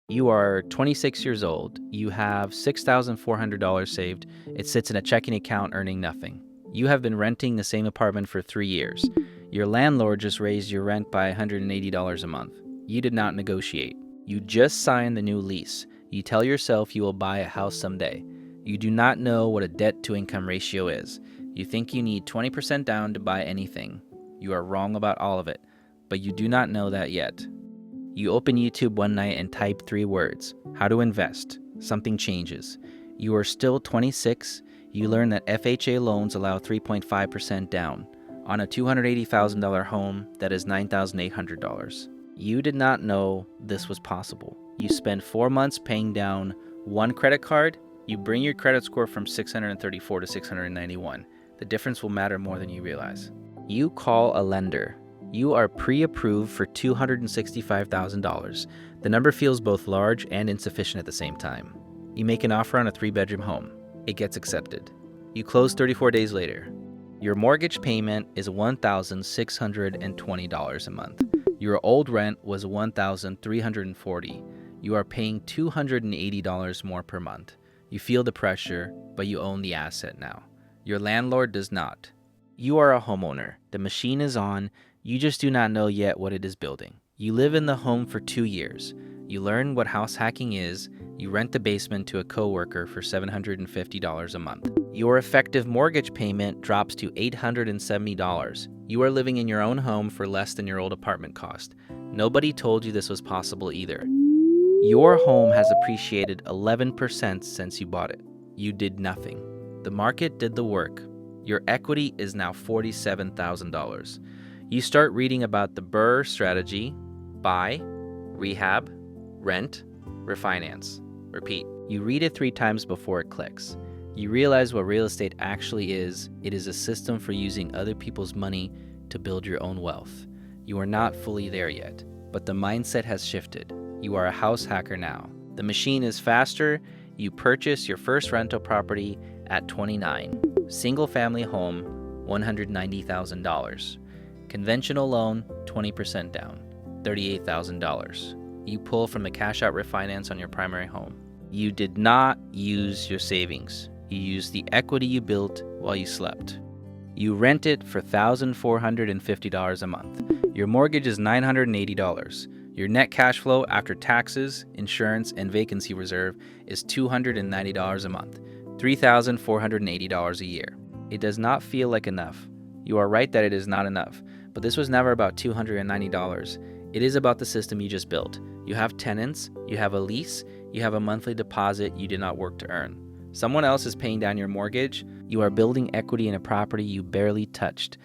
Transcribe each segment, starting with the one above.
You are 26 years old. You have $6,400 saved. It sits in a checking account earning nothing. You have been renting the same apartment for 3 years. Your landlord just raised your rent by $180 a month. You did not negotiate. You just signed the new lease. You tell yourself you will buy a house someday. You do not know what a debt-to-income ratio is. You think you need 20% down to buy anything. You are wrong about all of it, but you do not know that yet. You open YouTube one night and type 3 words, how to invest. Something changes. You are still 26. You learn that FHA loans allow 3.5% down on a $280,000 home that is $9,800. You did not know this was possible. You spend 4 months paying down one credit card. You bring your credit score from 634 to 691. The difference will matter more than you realize. You call a lender. You are pre-approved for $265,000. The number feels both large and insufficient at the same time. You make an offer on a 3-bedroom home. It gets accepted. You close 34 days later. Your mortgage payment is $1,620 a month. Your old rent was $1,340. You are paying $280 more per month. You feel the pressure, but you own the asset now. Your landlord does not. You are a homeowner. The machine is on. You just do not know yet what it is building. You live in the home for 2 years. You learn what house hacking is. You rent the basement to a coworker for $750 a month. Your effective mortgage payment drops to $870. You are living in your own home for less than your old apartment cost. Nobody told you this was possible either. Your home has appreciated 11% since you bought it. You did nothing. The market did the work. Your equity is now $47,000. You start reading about the BRRRR strategy: buy, rehab, rent, refinance, repeat. You read it 3 times before it clicks. You realize what real estate actually is. It is a system for using other people's money to build your own wealth. You are not fully there yet, but the mindset has shifted. You are a house hacker now. The machine is faster. You purchase your first rental property at 29. Single family home, $190,000. Conventional loan, 20% down, $38,000. You pull from the cash out refinance on your primary home. You did not use your savings. You used the equity you built while you slept. You rent it for $1,450 a month. Your mortgage is $980. Your net cash flow after taxes, insurance, and vacancy reserve is $290 a month, $3,480 a year. It does not feel like enough. You are right that it is not enough, but this was never about $290. It is about the system you just built. You have tenants, you have a lease, you have a monthly deposit you did not work to earn. Someone else is paying down your mortgage. You are building equity in a property you barely touched.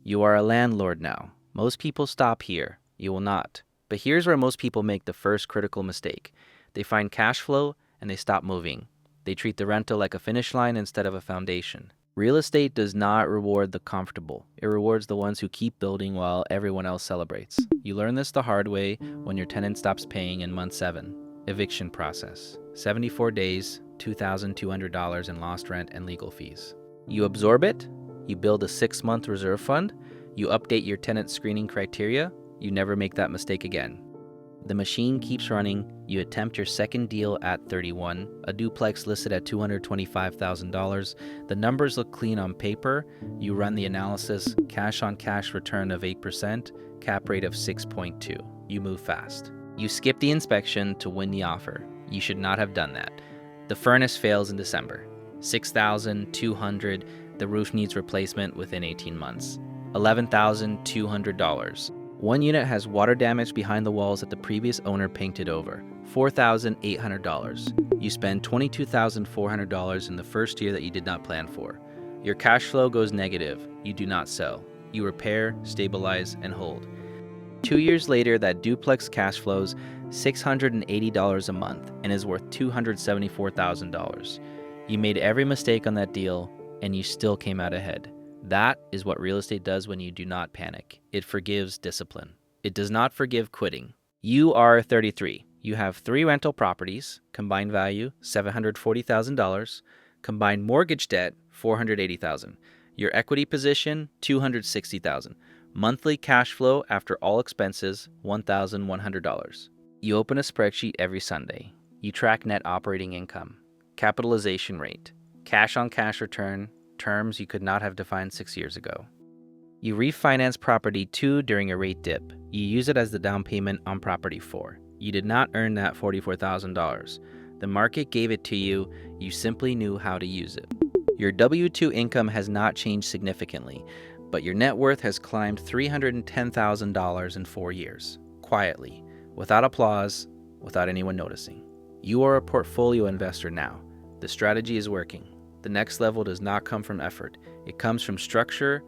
You are a landlord now. Most people stop here. You will not. But here's where most people make the first critical mistake. They find cash flow and they stop moving. They treat the rental like a finish line instead of a foundation. Real estate does not reward the comfortable. It rewards the ones who keep building while everyone else celebrates. You learn this the hard way when your tenant stops paying in month 7. Eviction process. 74 days, $2,200 in lost rent and legal fees. You absorb it. You build a 6-month reserve fund. You update your tenant screening criteria. You never make that mistake again. The machine keeps running. You attempt your second deal at 31, a duplex listed at $225,000. The numbers look clean on paper. You run the analysis, cash-on-cash return of 8%, cap rate of 6.2. You move fast. You skip the inspection to win the offer. You should not have done that. The furnace fails in December. $6,200. The roof needs replacement within 18 months. $11,200. One unit has water damage behind the walls that the previous owner painted over. $4,800. You spend $22,400 in the first year that you did not plan for. Your cash flow goes negative. You do not sell. You repair, stabilize, and hold. 2 years later, that duplex cash flows $680 a month and is worth $274,000. You made every mistake on that deal, and you still came out ahead. That is what real estate does when you do not panic. It forgives discipline. It does not forgive quitting. You are 33. You have 3 rental properties, combined value $740,000, combined mortgage debt $480,000. Your equity position $260,000. Monthly cash flow after all expenses $1,100. You open a spreadsheet every Sunday. You track net operating income, capitalization rate, cash-on-cash return, terms you could not have defined 6 years ago. You refinance property 2 during a rate dip. You use it as the down payment on property 4. You did not earn that $44,000. The market gave it to you. You simply knew how to use it. Your W-2 income has not changed significantly, but your net worth has climbed $310,000 in 4 years, quietly, without applause, without anyone noticing. You are a portfolio investor now. The strategy is working. The next level does not come from effort. It comes from structure.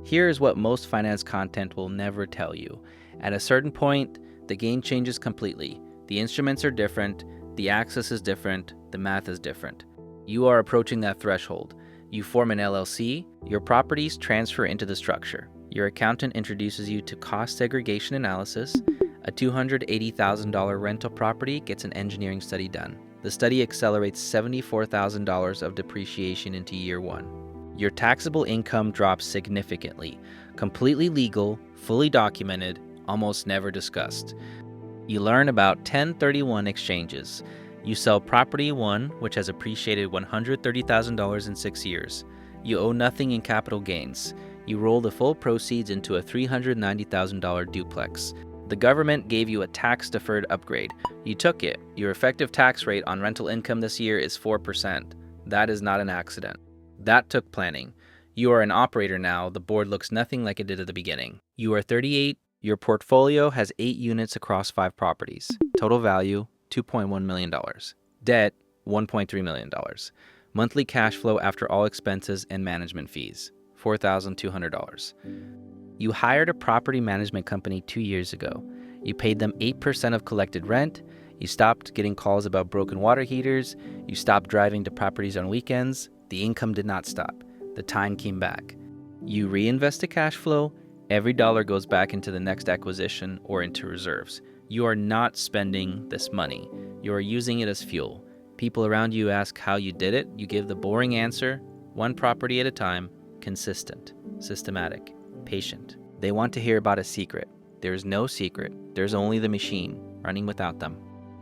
Here is what most finance content will never tell you. At a certain point, the game changes completely. The instruments are different, the access is different, the math is different. You are approaching that threshold. You form an LLC, your properties transfer into the structure. Your accountant introduces you to cost segregation analysis. A $280,000 rental property gets an engineering study done. The study accelerates $74,000 of depreciation into year 1. Your taxable income drops significantly, completely legal, fully documented, almost never discussed. You learn about 1031 exchanges. You sell property 1, which has appreciated $130,000 in 6 years. You owe nothing in capital gains. You roll the full proceeds into a $390,000 duplex. The government gave you a tax-deferred upgrade. You took it. Your effective tax rate on rental income this year is 4%. That is not an accident. That took planning. You are an operator now. The board looks nothing like it did at the beginning. You are 38. Your portfolio has 8 units across 5 properties. Total value, $2.1 million. Debt, $1.3 million. Monthly cash flow after all expenses and management fees, $4,200. You hired a property management company 2 years ago. You paid them 8% of collected rent. You stopped getting calls about broken water heaters. You stopped driving to properties on weekends. The income did not stop. The time came back. You reinvest the cash flow. Every dollar goes back into the next acquisition or into reserves. You are not spending this money. You are using it as fuel. People around you ask how you did it. You give the boring answer, 1 property at a time, consistent, systematic, patient. They want to hear about a secret. There is no secret. There's only the machine, running without them.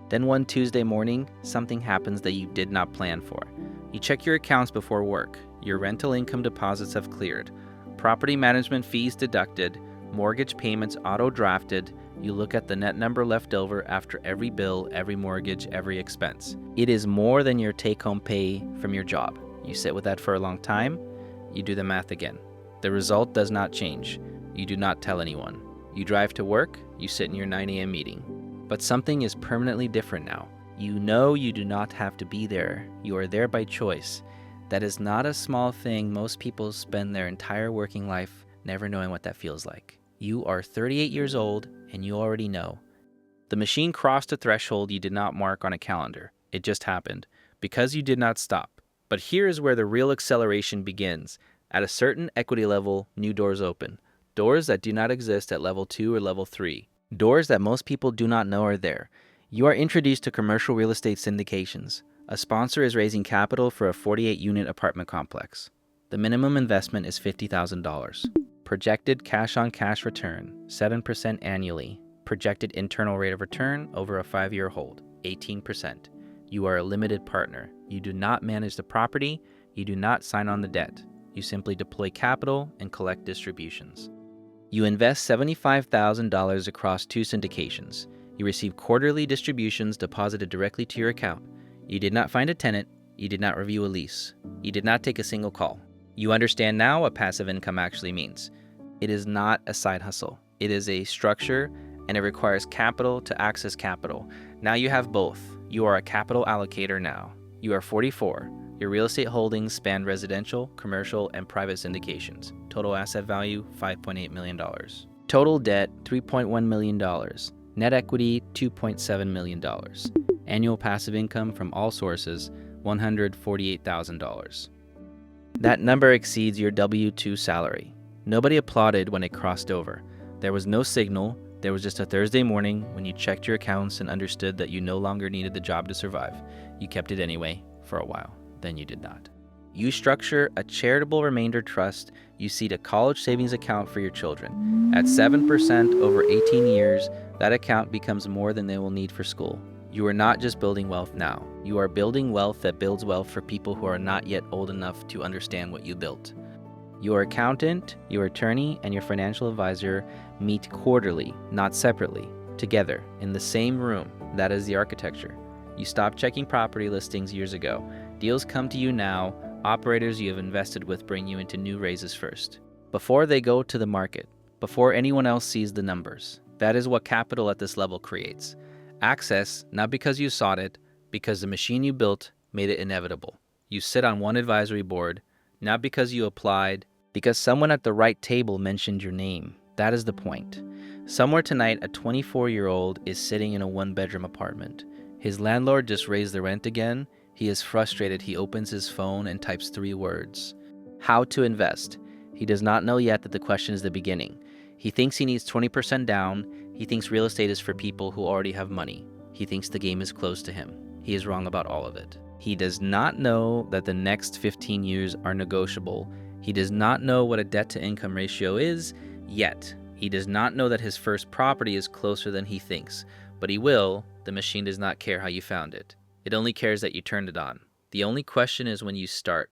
Then one Tuesday morning, something happens that you did not plan for. You check your accounts before work. Your rental income deposits have cleared. Property management fees deducted. Mortgage payments auto-drafted. You look at the net number left over after every bill, every mortgage, every expense. It is more than your take-home pay from your job. You sit with that for a long time. You do the math again. The result does not change. You do not tell anyone. You drive to work. You sit in your 9 a.m. meeting. But something is permanently different now. You know you do not have to be there. You are there by choice. That is not a small thing. Most people spend their entire working life never knowing what that feels like. You are 38 years old and you already know. The machine crossed a threshold you did not mark on a calendar. It just happened because you did not stop. But here is where the real acceleration begins. At a certain equity level, new doors open. Doors that do not exist at level 2 or level 3. Doors that most people do not know are there. You are introduced to commercial real estate syndications. A sponsor is raising capital for a 48-unit apartment complex. The minimum investment is $50,000. Projected cash-on-cash return, 7% annually. Projected internal rate of return over a 5-year hold, 18%. You are a limited partner. You do not manage the property. You do not sign on the debt. You simply deploy capital and collect distributions. You invest $75,000 across 2 syndications. You receive quarterly distributions deposited directly to your account. You did not find a tenant. You did not review a lease. You did not take a single call. You understand now what passive income actually means. It is not a side hustle. It is a structure, and it requires capital to access capital. Now you have both. You are a capital allocator now. You are 44. Your real estate holdings span residential, commercial, and private syndications. Total asset value, $5.8 million. Total debt, $3.1 million. Net equity, $2.7 million. Annual passive income from all sources, $148,000. That number exceeds your W-2 salary. Nobody applauded when it crossed over. There was no signal. There was just a Thursday morning when you checked your accounts and understood that you no longer needed the job to survive. You kept it anyway for a while. Then you did not. You structure a charitable remainder trust. You seed a college savings account for your children. At 7% over 18 years, that account becomes more than they will need for school. You are not just building wealth now. You are building wealth that builds wealth for people who are not yet old enough to understand what you built. Your accountant, your attorney, and your financial advisor meet quarterly, not separately, together in the same room. That is the architecture. You stopped checking property listings years ago. Deals come to you now. Operators you have invested with bring you into new raises first, before they go to the market, before anyone else sees the numbers. That is what capital at this level creates. Access, not because you sought it, because the machine you built made it inevitable. You sit on one advisory board, not because you applied, because someone at the right table mentioned your name. That is the point. Somewhere tonight, a 24-year-old is sitting in a one-bedroom apartment. His landlord just raised the rent again. He is frustrated. He opens his phone and types 3 words. How to invest. He does not know yet that the question is the beginning. He thinks he needs 20% down. He thinks real estate is for people who already have money. He thinks the game is closed to him. He is wrong about all of it. He does not know that the next 15 years are negotiable. He does not know what a debt-to-income ratio is yet. He does not know that his first property is closer than he thinks. But he will. The machine does not care how you found it. It only cares that you turned it on. The only question is when you start.